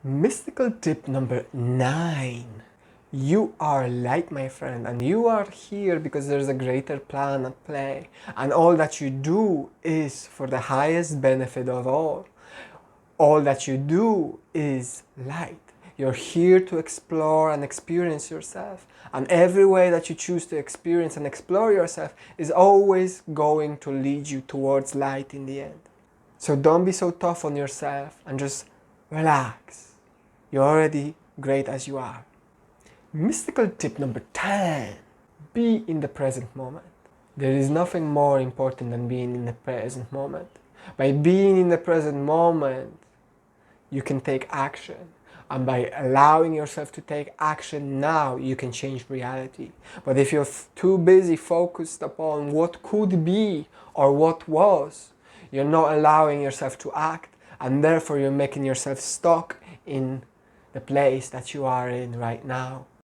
Mystical tip number 9. You are light, my friend, and you are here because there's a greater plan at play, and all that you do is for the highest benefit of all. All that you do is light. You're here to explore and experience yourself, and every way that you choose to experience and explore yourself is always going to lead you towards light in the end. So don't be so tough on yourself and just relax. You're already great as you are. Mystical tip number 10. Be in the present moment. There is nothing more important than being in the present moment. By being in the present moment, you can take action. And by allowing yourself to take action now, you can change reality. But if you're too busy focused upon what could be or what was, you're not allowing yourself to act, and therefore you're making yourself stuck in the place that you are in right now.